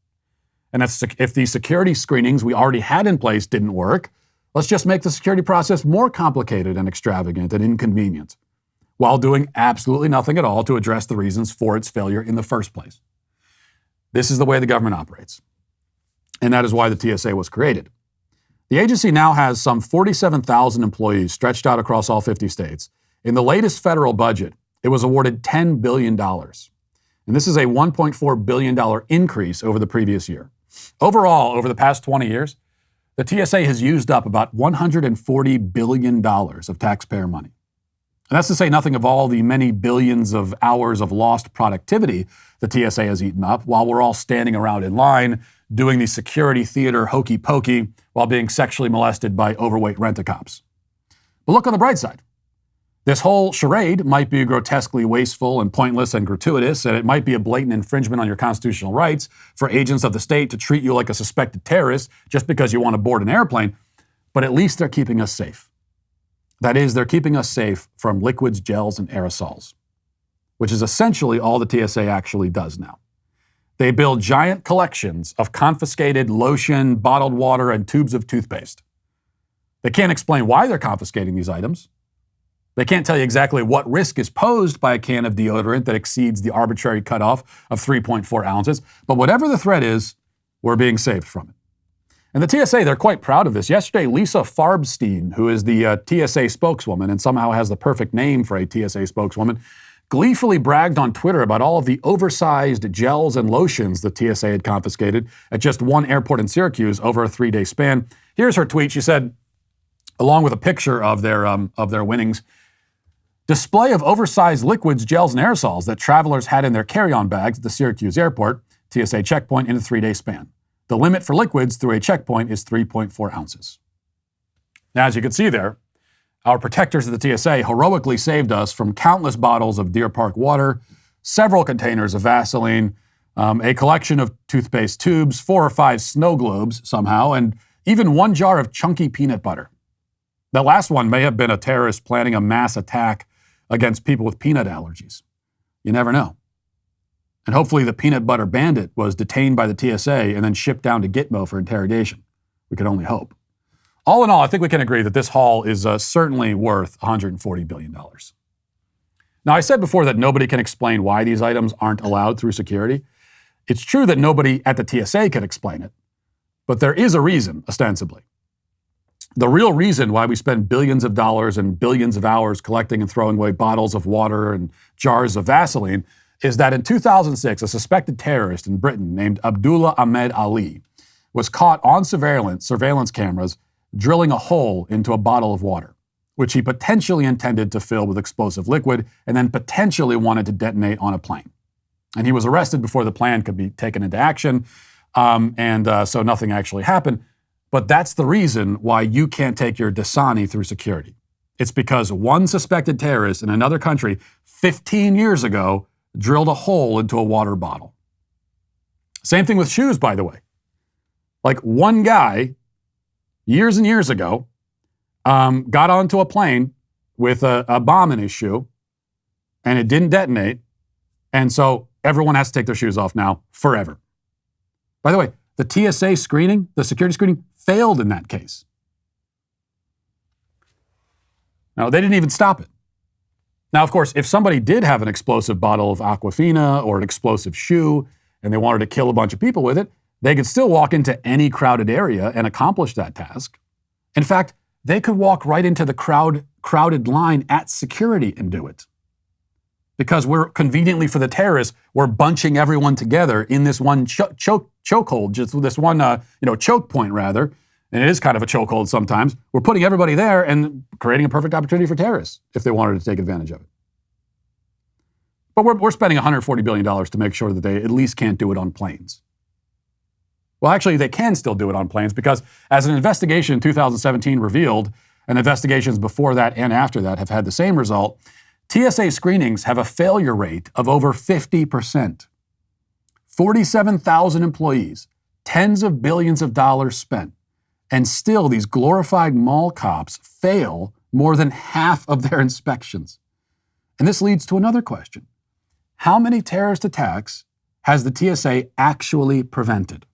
And if the security screenings we already had in place didn't work, let's just make the security process more complicated and extravagant and inconvenient, while doing absolutely nothing at all to address the reasons for its failure in the first place. This is the way the government operates. And that is why the TSA was created. The agency now has some 47,000 employees stretched out across all 50 states. In the latest federal budget, it was awarded $10 billion. And this is a $1.4 billion increase over the previous year. Overall, over the past 20 years, the TSA has used up about $140 billion of taxpayer money. And that's to say nothing of all the many billions of hours of lost productivity the TSA has eaten up while we're all standing around in line doing the security theater hokey pokey while being sexually molested by overweight rent-a-cops. But look on the bright side. This whole charade might be grotesquely wasteful and pointless and gratuitous, and it might be a blatant infringement on your constitutional rights for agents of the state to treat you like a suspected terrorist just because you want to board an airplane, but at least they're keeping us safe. That is, they're keeping us safe from liquids, gels, and aerosols, which is essentially all the TSA actually does now. They build giant collections of confiscated lotion, bottled water, and tubes of toothpaste. They can't explain why they're confiscating these items. They can't tell you exactly what risk is posed by a can of deodorant that exceeds the arbitrary cutoff of 3.4 ounces. But whatever the threat is, we're being saved from it. And the TSA, they're quite proud of this. Yesterday, Lisa Farbstein, who is the TSA spokeswoman and somehow has the perfect name for a TSA spokeswoman, gleefully bragged on Twitter about all of the oversized gels and lotions the TSA had confiscated at just one airport in Syracuse over a 3-day span. Here's her tweet. She said, along with a picture of their winnings, display of oversized liquids, gels, and aerosols that travelers had in their carry-on bags at the Syracuse airport, TSA checkpoint, in a 3-day span. The limit for liquids through a checkpoint is 3.4 ounces. Now, as you can see there, our protectors at the TSA heroically saved us from countless bottles of Deer Park water, several containers of Vaseline, a collection of toothpaste tubes, 4 or 5 snow globes somehow, and even one jar of chunky peanut butter. That last one may have been a terrorist planning a mass attack against people with peanut allergies. You never know. And hopefully the peanut butter bandit was detained by the TSA and then shipped down to Gitmo for interrogation. We can only hope. All in all, I think we can agree that this haul is certainly worth $140 billion. Now, I said before that nobody can explain why these items aren't allowed through security. It's true that nobody at the TSA can explain it, but there is a reason, ostensibly. The real reason why we spend billions of dollars and billions of hours collecting and throwing away bottles of water and jars of Vaseline is that in 2006, a suspected terrorist in Britain named Abdullah Ahmed Ali was caught on surveillance cameras drilling a hole into a bottle of water, which he potentially intended to fill with explosive liquid and then potentially wanted to detonate on a plane. And he was arrested before the plan could be taken into action, so nothing actually happened. But that's the reason why you can't take your Dasani through security. It's because one suspected terrorist in another country 15 years ago drilled a hole into a water bottle. Same thing with shoes, by the way. Like one guy, years and years ago, got onto a plane with a bomb in his shoe, and it didn't detonate, and so everyone has to take their shoes off now forever. By the way, the TSA screening, the security screening, failed in that case. Now, they didn't even stop it. Now, of course, if somebody did have an explosive bottle of Aquafina or an explosive shoe and they wanted to kill a bunch of people with it, they could still walk into any crowded area and accomplish that task. In fact, they could walk right into the crowded line at security and do it. Because we're conveniently for the terrorists, we're bunching everyone together in this one chokehold, just this one choke point rather, and it is kind of a chokehold sometimes. We're putting everybody there and creating a perfect opportunity for terrorists if they wanted to take advantage of it. But we're spending $140 billion to make sure that they at least can't do it on planes. Well, actually, they can still do it on planes because as an investigation in 2017 revealed, and investigations before that and after that have had the same result, TSA screenings have a failure rate of over 50%. 47,000 employees, tens of billions of dollars spent, and still these glorified mall cops fail more than half of their inspections. And this leads to another question. How many terrorist attacks has the TSA actually prevented?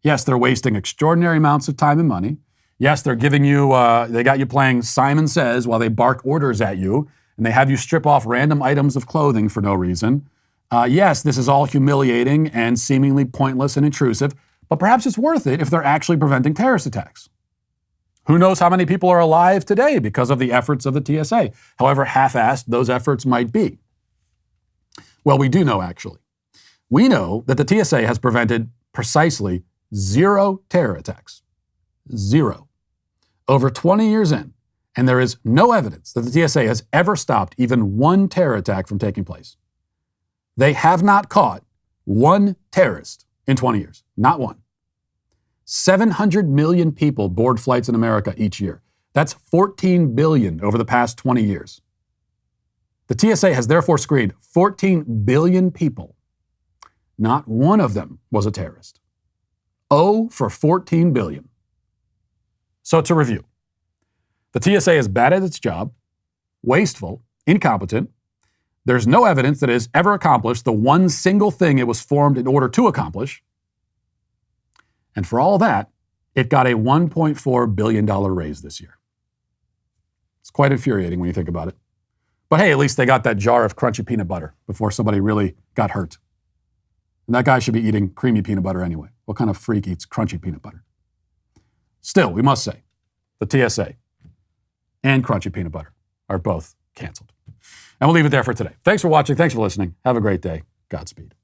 Yes, they're wasting extraordinary amounts of time and money. Yes, they're giving you, they got you playing Simon Says while they bark orders at you, and they have you strip off random items of clothing for no reason. Yes, this is all humiliating and seemingly pointless and intrusive, but perhaps it's worth it if they're actually preventing terrorist attacks. Who knows how many people are alive today because of the efforts of the TSA, however half-assed those efforts might be. Well, we do know, actually. We know that the TSA has prevented precisely 0 terror attacks. 0. Over 20 years in, and there is no evidence that the TSA has ever stopped even one terror attack from taking place. They have not caught one terrorist in 20 years. Not one. 700 million people board flights in America each year. That's $14 billion over the past 20 years. The TSA has therefore screened 14 billion people. Not one of them was a terrorist. 0 for 14 billion. So to review, the TSA is bad at its job, wasteful, incompetent. There's no evidence that it has ever accomplished the one single thing it was formed in order to accomplish. And for all that, it got a $1.4 billion raise this year. It's quite infuriating when you think about it. But hey, at least they got that jar of crunchy peanut butter before somebody really got hurt. And that guy should be eating creamy peanut butter anyway. What kind of freak eats crunchy peanut butter? Still, we must say, the TSA and crunchy peanut butter are both canceled. And we'll leave it there for today. Thanks for watching. Thanks for listening. Have a great day. Godspeed.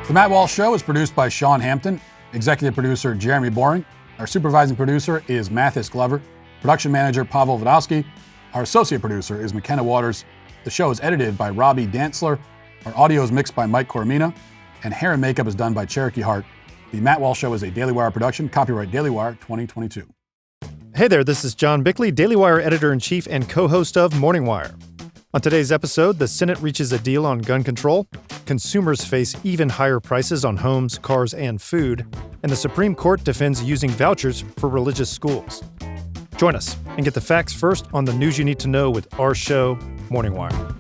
The Matt Walsh Show is produced by Sean Hampton, executive producer Jeremy Boring. Our supervising producer is Mathis Glover, production manager Pavel Vodowski. Our associate producer is McKenna Waters. The show is edited by Robbie Dantzler. Our audio is mixed by Mike Coromina, and hair and makeup is done by Cherokee Hart. The Matt Walsh Show is a Daily Wire production, copyright Daily Wire 2022. Hey there, this is John Bickley, Daily Wire editor-in-chief and co-host of Morning Wire. On today's episode, the Senate reaches a deal on gun control, consumers face even higher prices on homes, cars, and food, and the Supreme Court defends using vouchers for religious schools. Join us and get the facts first on the news you need to know with our show, Morning Wire.